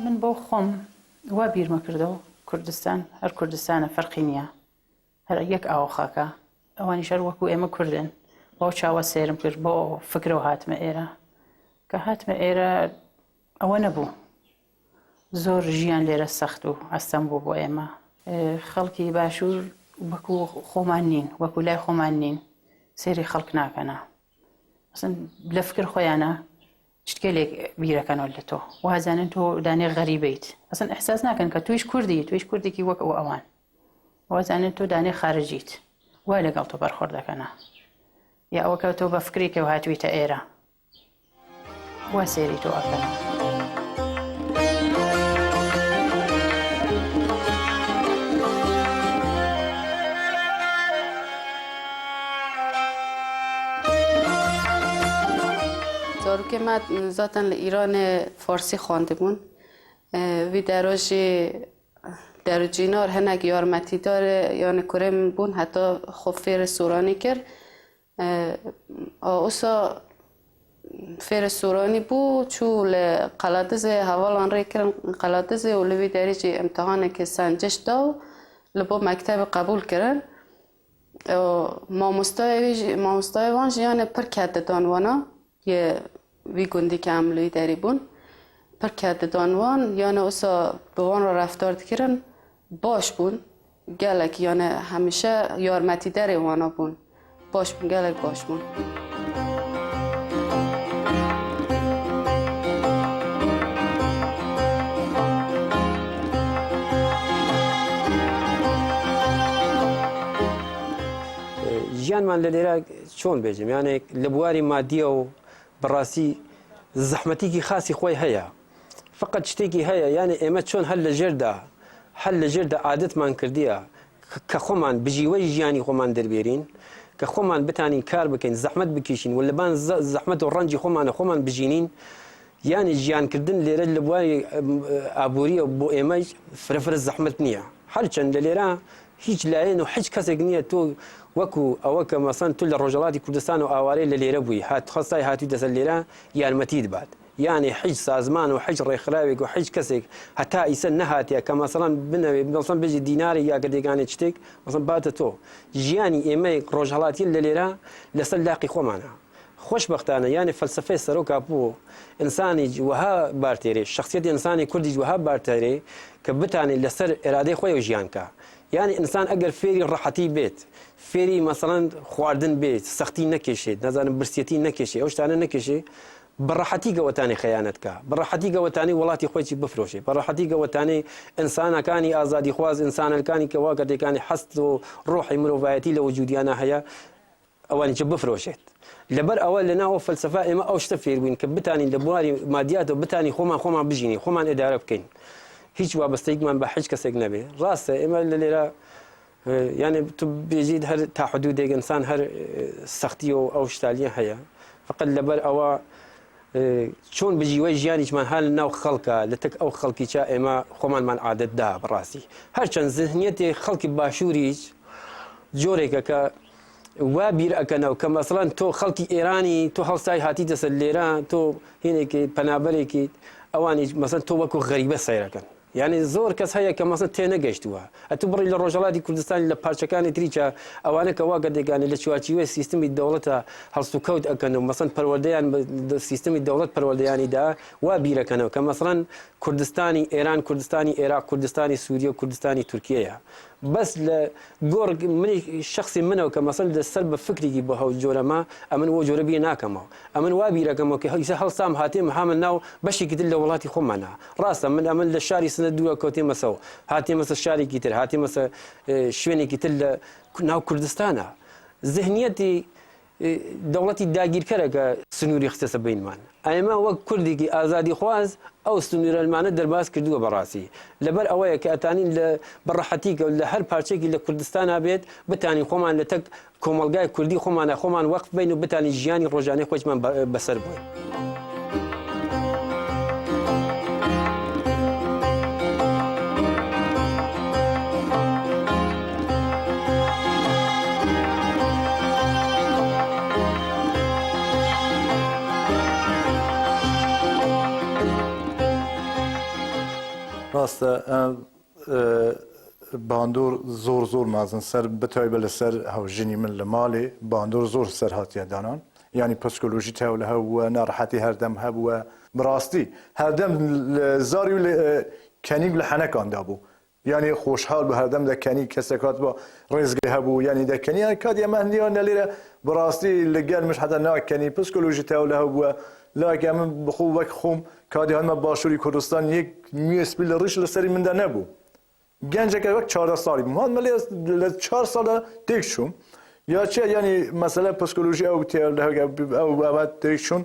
من بۆ خۆم وا بیرمە کردەوە کوردستان هەر کوردستانە فەرقی نییە هەر یەک ئاوە خاکە ئەوانی شەر وەکو ئێمە کوردن بۆ چاوە سێرم کرد بۆ فکرەوە هاتمە ئێرە کە هاتمە ئێرە ئەوە نەبوو زۆر ژیان لێرە سەخت و ئەستەم بوو بۆ ئێمە خەڵکی باشوور وەکو خۆمان نین وەکو لای خۆمان نین سێری خەڵک ناکەنە ئەسن لە فکر خۆیانە شتێک بیرەکەنەوە لە تۆ وازانن تۆ دانێ غەریبیت ئەسن ئەحساس ناکەن کە تویش کوردێکی وەک ئەو ئەوان وازانن تۆ دانێ خارجیت وا لەگەڵ تۆ بەرخۆڕ دەکەنە یا ئەوە کە تۆ بە فکرێکەوە هاتوویتە ئێرە وا سێری تۆ ئەکەنە.
که من ذاتاً ایران فارسی خوانده بون وی در جینار هنگ یارمتی داره یعنی کرم بون حتی خوب فیر سورانی کرد اوسا فیر سورانی بو چو قلادز حوالان ری کرن قلادز و لوی دریجی امتحانه که سنجش داو لبو مکتب قبول کرن ماموستای وانج یعنی پر کرده دانوانا یه وی گندی که عملوی داری بون پر کرده دانوان یعنی اوسا به وان را رفتار کرن باش بون گلک یعنی همیشه یارمتی داری وانا بون باش بون گلک باش بون
ژیان من لە لێرە چۆن بێژم یانێ لە بواری مادیە و بەڕاستی زەحمەتێکی خاصی خۆی هەیە فقط شتێکی هەیە یانێ ئێمە چۆن هەر لە ژێردا عادەتمان کردیە کە خۆمان بژیوەی ژیانی خۆمان دەربێرین کە خۆمان بتانین کار بکەین زەحمەت بکیشین و لەبان زەحمەت و ڕەنجی خۆمان بژینین یانی ژیانکردن لێرە لە بواری ئابووریە بۆ ئێمە فرەفرە زەحمەت نییە هەرچەند لە لێرە هیچ لایەن و هیچ کەسێک نییە تۆ وەکو ئەوە کە مەسەن تو لە ڕۆژهەڵاتی کوردستان و ئاوارەی لە لێرە بووی خەستای هاتووی دەسەر لێرە یارمەتیت بات یعنی هیچ سازمان و هیچ ڕێکخراوێک و هیچ کەسێک هەتا ئیسە نەهاتیە کە مەسەڵەن بنەوێ مەسەڵەن بێژی دیناری یا گەردێکانێک شتێک مەسەڵەن باتە تۆ ژیانی ئێمە ڕۆژهەڵاتی لە لێرە لەسەر لاقی خۆمانە خۆشبەختانە یعنی فەلسفەی سەرۆک بوو ئینسانی وەها بارتێرێ شخصیەتی ئینسانی کوردیش وەها بارتێرێ کە بتانێت لەسەر ئێرادەی خۆی و ژیانکە یعنی ئینسان ئەگەر فێری ڕەحەتی بێت فێری مەسەڵەن خواردن بێت سەختی نەکێشێت نازانم برسێتی نەکێشێ ئەو شتانە نەکێشێ بەڕەحەتی گەوەتانی خەیانەتکە بەڕەحەتی گەوەتانی وڵاتی خۆی بفرۆشێ بەڕەحەتی گەوەتانی ئینسانەکانی ئازادی خواز ئینسانەکانی کە وا گەردەکانی حەست و ڕۆحی مرۆڤایەتی لە وجودیانە هەیە ئەوانیچە بفرۆشێت لەبەر ئەوە لە ناوە فەلسەفا ئێمە ئەو شتە فێربووین کە بتانین لە بواری مادیاتەوە بتانی خۆمان بژینی خۆمان ئێدارە بکەین هیچ وابەستەیەکمان بە هیچ کەسێک نەبێ ڕاستە ئێمە لە لێرە یعنی تو بێژیت هەر تا حدودێک ئینسان هەر سەختی و ئەو شتالیە هەیە فقط لەبەر ئەوە چۆن بژیوەی ژیانیشمان هەل ناو خەڵکە لە تەک ئەو خەڵکیچە ئێمە خۆمانمان عادەتدا بەڕاستی هەرچەند زیهنیەتی خەڵکی باشووریش جۆرێکە کە وا بیر ئەکەنەوە کە مەسەڵەن تۆ خەڵکی ئێرانی تۆ هەڵسای هاتیتە سەر لێران تۆ هینێکی پەنابەرێکی ئەوانی مەسەڵەن تۆ وەکو غەریبە سەیرەکەن یعنی زۆر کەس هەیە کە مەسەڵەن تێنەگەیشتووە ئەتو بڕی لە ڕۆژهەڵاتی کوردستانی لە پارچەکانی تریچە ئەوانە کە وا گەردەکانی لە چوارچووی سیستمی دەوڵەتە هەڵسو کەوت ئەکەن و مەسەڵەن پەروەردەیان سیستمی دەوڵەت پەروەردەیانیدا وا بیرەکەنەوە کە مەسەڵەن کوردستانی ئێران کوردستانی عێراق کوردستانی سووریە و کوردستانی تورکیەیە بەس لە گۆڕ منی شخصی منەوە کە مەسەڵ لەسەر بە فکرێکی بە هەو جۆرەما ئەمن وە جۆرە بێ ناکەمەوە ئەمن وا بیرەکەمەوە کە هەیسە هەڵسام هاتێ هامە ناو بەشێکی تر لە وڵاتی خۆمانە ڕاستە من ئەمن لە شاری سنە دووە کەوتێمەسەوە هاتێمەسە شارێکی تر هاتێمەسە شوێنێکی تر لە ناو کوردستانە زهنیەتی دەوڵەتی داگیرکەرەکە سنووری خستە بینمان ئەمە وەک کوردێکی ئازادی خواز ئەو سنوورەلمانە دەرباز کردووە بەڕاستی لەبەر ئەوەیە کە ئەتانین لە بەڕەحەتیکە لە هەر پارچێکی لە کوردستان بێت بتانی خۆمان لە تەک کۆمەلگای کوردی خۆمانە خۆمان وەقف بین و بتانی ژیانی ڕۆژانەی خۆیمان بەسەر بووین.
ڕاستە باندۆر زۆر مازن سەر بتایبە لەسەر هەوژینی من لە ماڵێ باندۆر زۆر سەر هاتیە دانان ینی پسکۆلۆژی تاو لە هەبووە ناڕەحەتی هەردەم هەبووە بڕاستی هەردەم زاری و کەنیگ لە حەنەکاندا بوو ینی خۆشحاڵ بە هەردەم دەکەنی کەسەکات بە ڕێزگەی هەبوو ینی دەکەنی کات ئێمە هەندیان لە لێرە بڕاستی لەگەلمش حتا ناکەنی پسکۆلۆژی تاو لە هەبووە لاکە من بخۆ وەک خۆم کاتی هەمە باشووری کوردستان یەک میسپی لە ڕیش لەسەری مندا نەبوو گەنجەکە وەک 14 ساڵی بووم مە لە 4 ساڵە تێک چووم یا چێ ینی مەسەلە پسکۆلۆژی ئەو ئەو تێک چوون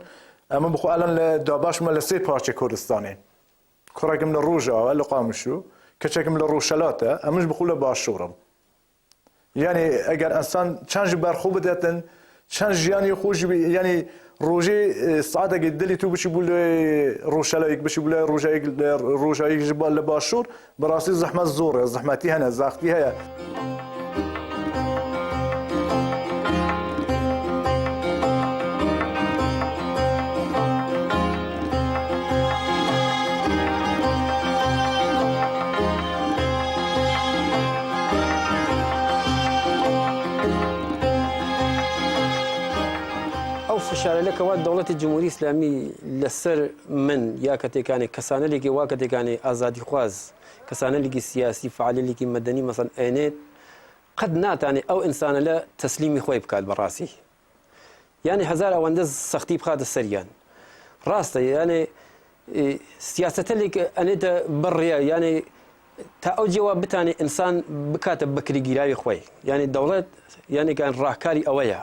ئەمە بخۆ ئەلەن لە داباشمە لە 3 پارچە کوردستانێ کوڕێکم لە ڕۆژاوە لە قامشوو کەچێکم لە ڕۆژهەڵاتە ئەمش بخۆ لە باشوورم ینی ئەگەر ئەسان چەند بەرخۆ بدەتن چەند ژیانی خۆش ینی ڕۆژێ سعاتێکی دلی تو بچی بوو لە ڕۆژهەڵەیەک بچی بوو لە ڕۆژایەک لە باشوور بەڕاستی زەحمەت زۆرە زەحمەتی هەنە زاختی هەیە.
فشارەکەوا دەوڵەتی جمهوری ئیسلامی لەسەر من یا کەتێکانی کەسانەلێکی وا کەتێکانی ئازادی خواز کەسانەلێکی سیاسی فعالێکی مەدەنی مەسەن ئەێنێت قەت ناتانێت ئەو ئینسانە لە تەسلیمی خۆی بکات بەڕاستی یعنی هەزار ئەوەندە سەختی بخاتە سەریان ڕاستە یعنی سیاسەتەلێک ئەنێتە بڕێ یعنی تا ئەو جێوا بتانێت ئینسان بکاتە بەکریگیراوی خۆی یعنی دەوڵەت یعنیکان ڕاهکاری ئەوەیە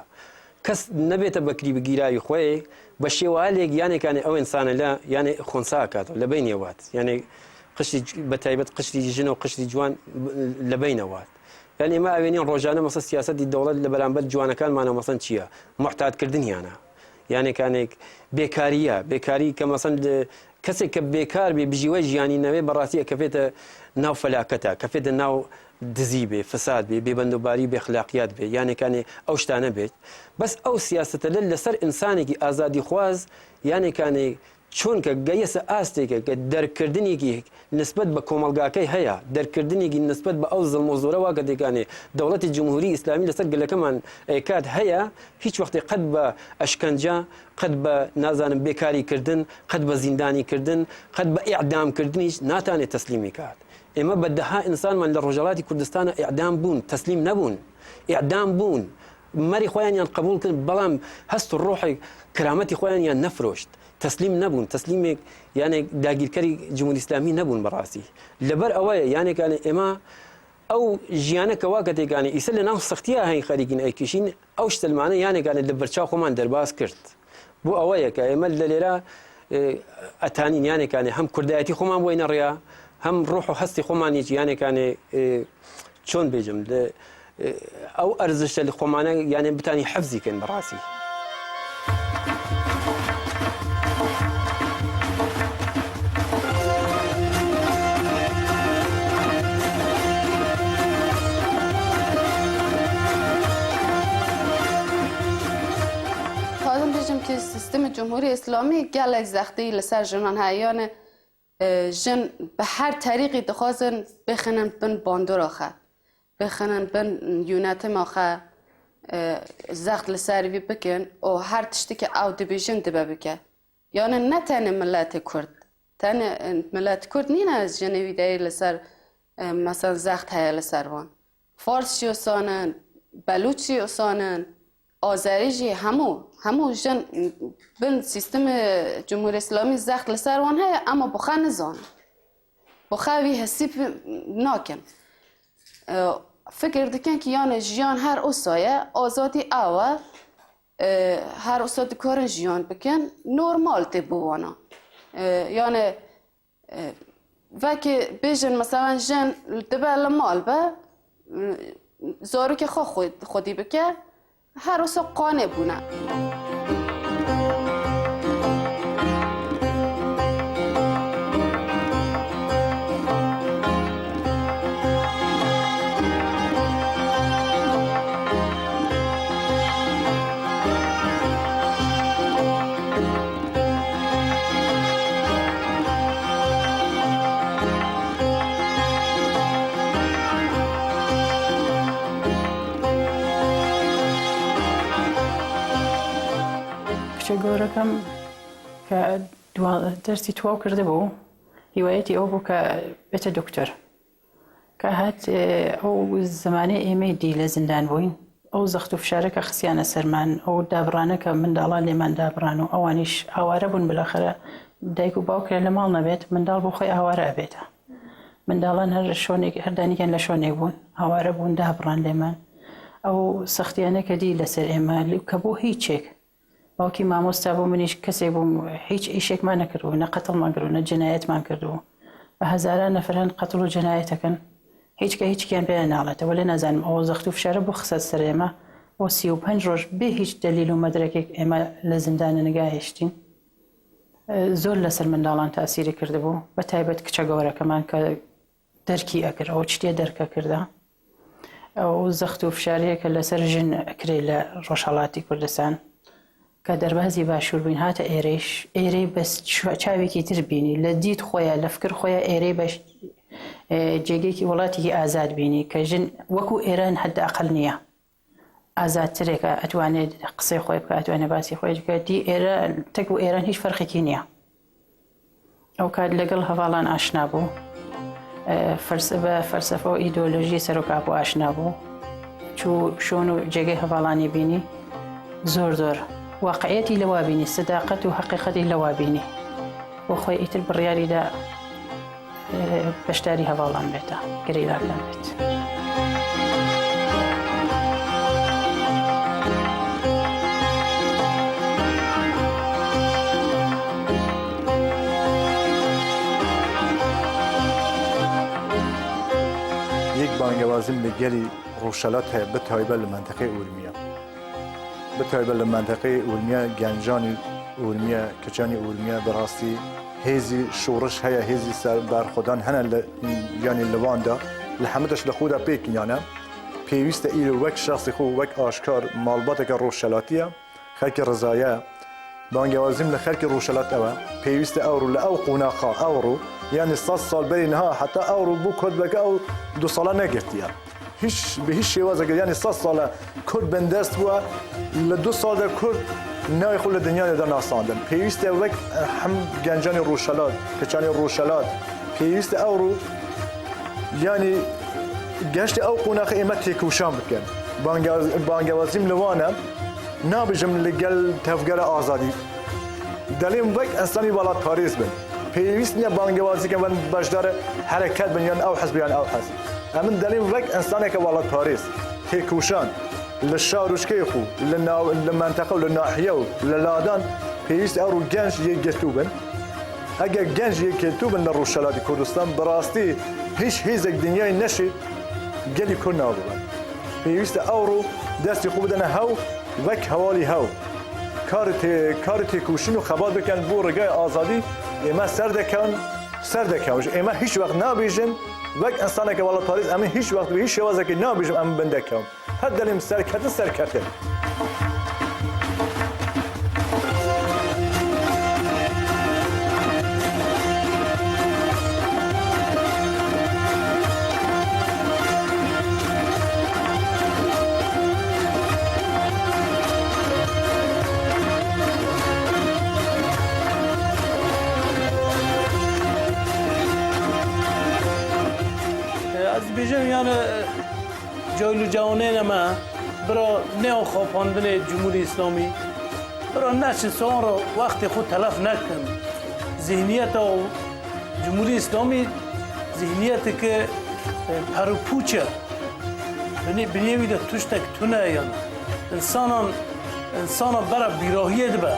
کەس نەبێتە بەکری بگیراوی خۆی بە شێوالێک یانێکانی ئەو ئینسانە لە یانێ خۆنسا کاتەوە لە بینێوات یعنی قشتی بەتایبەت قشتی ژنە و قشتی جوان لە بینەوات یعنی ئێمە ئەوێنین ڕۆژانە مەسە سیاسەتی دەوڵەت لە بەرامبەر جوانەکانمانە مەسەن چییە محتاتکردنیانە یانێکانێک بێکاری کە مەسەن کەسێک کە بێکار بێ بژیوەی ژیانی نەوێ بەڕاستی کەفێتە ناو فەلاکەتە کەفێتە ناو دزی بێ فساد بێ بێبەندوباری بێخلاقیات بێ یانێکانی ئەو شتانە بێت بەس ئەو سیاسەتە لەسەر ئینسانێکی ئازادی خواز یانێکانی چونکە گەیەسە ئاستێکە کە دەرکردنێکی نسبەت بە کۆمەلگاکەی هەیە دەرکردنێکی نسبەت بە ئەو زڵم و زۆرە واگەدێکانی دەوڵەتی جمهوری ئیسلامی لەسەر گەلەکەمان ئەیکات هەیە هیچ وەختی قەت بە ئەشکەنجە قەت بە نازانم بێکاریکردن قەت بە زیندانیکردن قەت بە ئیعدامکردنیش ناتانێت تەسلیمی کات ئێمە بە دەها ئینسانمان لە ڕۆژهەڵاتی کوردستانە ئیعدام بوون تەسلیم نەبوون ئیعدام بوون مەری خۆیانیان قبول کرد بەڵام هەست و ڕۆحی کرامەتی خۆیانیان نەفرۆشت تسلیم نبوون تسلیمێک یانێک داگیرکەری جمهوری ئیسلامی نەبوون بەڕاستی لەبەر ئەوەیە یانێکانە ئێمە ئەو ژیانەکەوا کە تێکانی ئیسە لە ناو سەختیە هەین خەریکین ئەیکیشین ئەو شتلمانە یانێکانە لە بەرچاو خۆمان دەرباز کرد بۆ ئەوەیە کە ئێمە لە لێرە ئەتانین یانێکانێ هەم کوردایەتی خۆمان بۆینە ڕێیا هەم ڕۆح و هەستی خۆمانیی یانێکانێ چۆن بێجم ئەو ئەرزشتە لە خۆمانە یانێ بتانی حەفزیکەن بەڕاستی.
که سیستم جمهوری اسلامی گلک زختی لسر جنان هایان جن به هر طریقی دخوازن بخنن بن باندور آخه بخنن بن یونت ماخه زخت لسر وی بکن و هر تشتی که او دبیجن دبه بکن یعنی نه تن ملت کرد تن ملت کرد نین از جنوی دایی لسر مثلا زخت های لسر وان فارسی اصانن بلوچی اصانن آذریجی همو جن بن سیستم جمهوری اسلامی زخت لسر وان های اما بخوا نزان بخوا وی حسیب ناکن فکر دکن که یعنی جیان هر اوسایه آزادی اوه هر اوساد کار جیان بکن نورمال تی بوانا یعنی وکی بیجن مثلا جن دبه لمال به زارو که خودی بکن هر اوسا قانه بونه
گەورەکەم کە دەرسی تواو کرده بوو هیوایەتی ئەو بوو کە بێتە دکتۆر کە هات ئەو زمانەی ئێمەی دی لە زیندان بووین ئەو زەخت و فشارەکە خسیانە سەرمان ئەو دابڕانەکە منداڵان لێمان دابڕان و ئەوانیش ئاوارە بوون بالاخره دایک و باوکرێ لە ماڵ نەبێت منداڵ بۆ خۆی ئاوارە ئەبێتە منداڵان هەردانیکیان لە شوێنێک بوون ئاوارە بوون دابڕان لێمان ئەو سەختیانە کە دی لەسەر ئێمە کە بۆ هیچێک باوکی مامۆستا بوو منیش کەسێک بووم هیچ ئیشێکمان نەکردو نە قەتڵمان کردو نە جەنایەتمان کردو بە هەزاران نەفران قەتڵ و جەنایەتەکەن هیچکە هیچکیان پێ ناڵێتەوە لێ نازانم ئەوە زەخت و فشارە بۆ خسەت سەر ئێمە بۆ 35 ڕۆژ بێ هیچ دەلیل و مەدرەکێک ئێمە لە زیندانە نگاهێشتین زۆر لەسەر منداڵان تاسیری کردبوو بە تایبەت کچە گەورەکەمان کە دەرکی ئەکرد ئەو چتێ دەرکە کردا ئەو زەخت و فشارەیە کە لەسەر ژن ئەکرێ لە ڕۆژهەڵاتی کوردستان کە دەربازی باشوور بووین هاتە ئێرەی بەس چاوێکی تر بینی لە دیت خۆیان لە فکر خۆیان ئێرەی بە جێگەیەکی وڵاتێکی ئازاد بینی کە ژن وەکو ئێران حەداقل نییە ئازادترێکە ئەتوانێت قسەی خۆی بکە ئەتوانێت باسی خۆی بکە دی ئێرە تەک و ئێران هیچ فەرقێکی نییە ئەو کات لەگەڵ هەواڵان ئاشنا بوو بە فەلسەفە و ئیدۆلۆژی سەرۆکاپ و ئاشنا بوو چوو شۆن و جێگەی هەواڵانی بینی زۆر واقعیەتی لەوا بینی سەداقەت و حەقیقەتی لەوا بینی بۆ خۆی ئیتر بڕیاریدا بەشداری هەواڵان بێتە گرێلاکان بێت.
یک بانگوازی لەگەلی ڕۆژهەڵات هەیە بەتایبەت لە مەنتەقەی ئورمیە بەتایبەت لە مەنتەقەی ئورمیە گەنجانی ئورمیە کەچانی ئورمیە بەڕاستی هێزی شۆڕش هەیە هێزی سەربارخۆدان هەنە ینی لەواندا لە هەمووتەش لە خۆدا پێکنیانە پێویستە ئیرە وەک شخصی خۆ وەک ئاشکار ماڵباتێکە ڕۆژهەڵاتیە خەڵکی ڕزایە بانگوازیم لە خەڵکی ڕۆژهەڵاتەوە پێویستە ئەوڕۆ لە ئەو قۆناغا ئەوڕۆ یعنی 100 ساڵ بەرینها حتا ئەوڕۆ بوو کۆتبەکە ئەو 2 ساڵە نەگرتیە به هیچ شێوازەکە یعنی 100 ساڵە کورد بەندەست بووە لە 2 ساڵدا کورد ناوی خۆ لە دنیادا ناساندن پێویستە وەک هەم گەنجانی ڕۆژهەڵات کەچانی ڕۆژهەڵات پێویستە ئەوڕۆ ینی گەشتی ئەو قۆناغە ئێمە تێکوشان بکەن بانگوازیم لەوانە نابژم لەگەڵ تەفگەرە ئازادی دلیم وک انسانی ولات پاریس بن پیوست نیه بانگوازی که من باشدار حرکت بنیان او حزب بیان او حزب امن دلیم وک انسانی که ولات پاریس تیکوشان للشاروشکی خو لمنطقه و لناحیه و للادان پیوست او رو گنج یک گتوبن اگر گنج یک گتوبن لروشلات کردستان براستی هیچ هیزک دنیای نشید گلی کن نابود پیوست او رو دستی خوب دنه هاو وک حوالی هاو کارت کوشین و خبات بکن بو رگای آزادی اما سر دکن اما هیچ وقت نبیجن وک انسان که والا پاریس اما هیچ وقت به هیچ شوازه که نبیجم اما بنده کن هر دلیم سرکته
بیشتر یعنی جایلو جوانه ما برای نه خواباندن جمهوری اسلامی برای نشست آن را وقت خود تلف نکن ذهنیت جمهوری اسلامی ذهنیتی که پروپوچه بنیویده توش تک تونه یعنی انسان برای بیراهیه دبه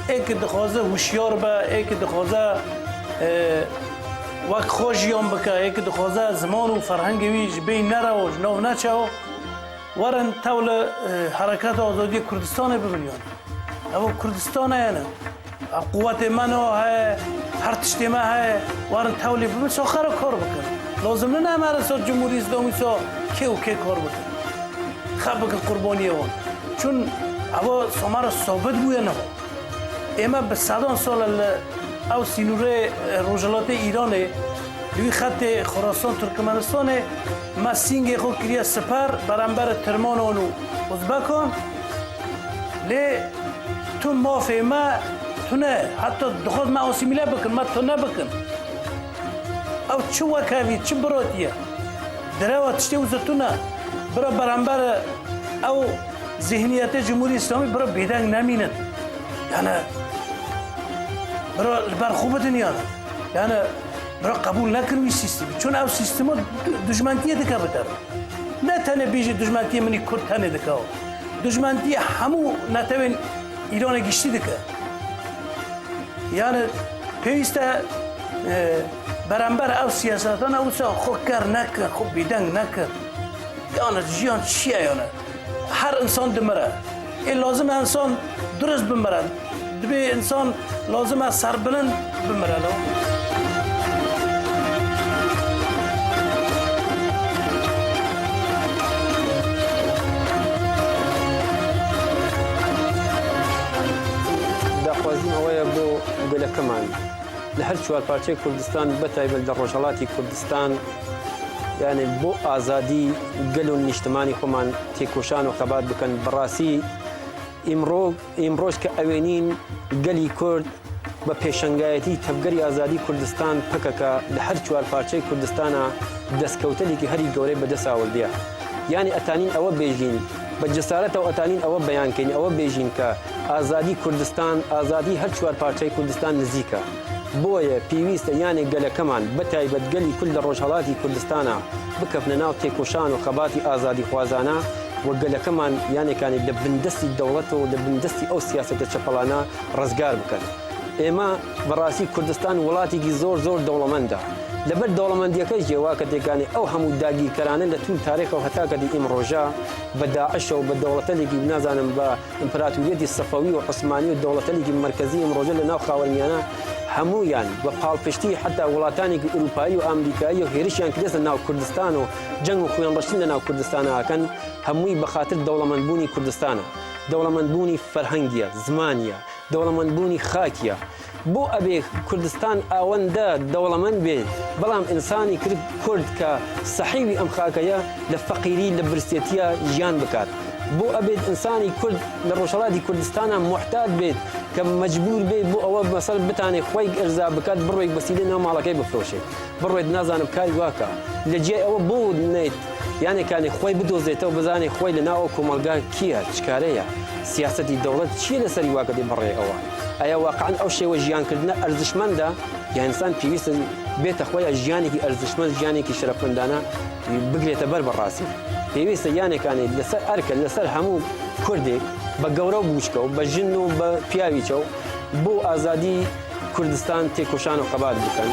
ایک دخوازه هوشیار به ایک دخوازه وقت خوشیان بکه یک دخوازه زمان و فرهنگ ویش بین نروش نو نچو ورن طول حرکت آزادی کردستان ببینیان اما کردستان یعنی قوت منو های هر تشتی ما های ورن طولی ببین ساخر کار بکن لازم نه همه سا جمهوری اسلامی سا که و که کار بکن خب بکن قربانی اون چون اما سامر ثابت بویه نه اما به صدان سال او سینوره روجلات ایرانه دوی خط خراسان ترکمنستانه ما سینگ خود کریه سپر برانبر ترمان و ازبکان لی تو مافی ما تو نه حتی دخواد ما آسیمیله بکن ما تو نه بکن او چه وکاوی چه براتیه دره تشتی وزه تو نه برا برانبر او ذهنیت جمهوری اسلامی برا بیدنگ نمینن یعنی بر خوبه دنیا یعنی برای قبول نکنوی سیستم چون او سیستم دشمنتیه دکه بتر نه تنه بیجه دشمنتیه منی کرد تنه دکه دشمنتیه همو نتوین ایران گشتی دکه یعنی پیوسته برانبر او سیاستان او سا خوب کر نکن خوب بیدنگ نکن یعنی جیان چیه یعنی هر انسان دمره این لازم انسان درست بمرد دبی انسان لازم است سربلند بمره
داخوازیم اوه بو گله کمان لهر چوار پارچه کردستان بتایبل در روشالاتی کردستان یعنی بو آزادی گلون اجتماعی خمان تیکوشان و خبات بکن براسی امروز که اوینین گلی کرد با پیشنگایتی تفگری آزادی کردستان پککا لهر چوار پارچه کردستان دستکوتلی که هری گوره به دست آوردیه یعنی اتانین او بیجین با جسارت او اتانین او بیان کنی او بیجین که آزادی کردستان آزادی هر چوار پارچه کردستان نزیکه بویه پیویست یعنی گله کمان بتایبت گلی کل روشالاتی کردستان بکفن ناو تیکوشان و خباتی آزادی خوازانه وقال كمان يعني كان لبندستي دولته ولبندستي او سياسه الشبلانا رزقار بكن اما براسي كردستان ولاتي زور دولمندا لبر دولمنديه كجي واكدي كان او همو داقي كرانه لطول تاريخه وحتى كدي امروجا بداعش وبالدوله اللي بنازان بامبراطوريه الصفويه والعثمانيه والدوله اللي المركزيه امروجا لنا خاورميانا همو يعني بقال بشتي حتى ولاتاني اوروباي وامريكاي وهيرشان كدس ناو كردستان جنگ خوين رشتنا ناو كردستان كان هموي بخاطر دوله منبوني كردستان دوله منبوني فرهنگيه زمانيه دوله منبوني خاكيه بو ابي كردستان اوندا دوله من بين بلام انساني كرد كصحيبي ام خاكيه لفقيري لبرستيتيا جان بكات بو ابد انساني كرد لروشالاتي كردستان محتاج بيت كمجبور بيت بو او مثلا بتاني خويق ارزا بكات برويك بسيلنا مالكي بفروشي برويد نازان بكاي واكا لجي او بو نيت یانێکانی خۆی بدۆزێتەوە بزانێ خۆی لە ناوە کۆمەلگا کیە چکارەیە سیاسەتی دەوڵەت چیە لەسەری واکەتی بڕێ ئەوە ئایا واقعاً ئەو شێوە ژیانکردنە ئەرزشمەندە یا ئینسان پێویستە بێتە خۆی ژیانێکی ئەرزشمەند ژیانێکی شەرەفمەندانە بگرێتە بەر بەڕاستی پێویستە یانێکانی لەسەر ئەرکە لەسەر هەموو کوردێک بە گەورە و بوچکە و بە ژن و بە پیاویچە و بۆ ئازادی کوردستان تێکۆشان و قەبات بکەن.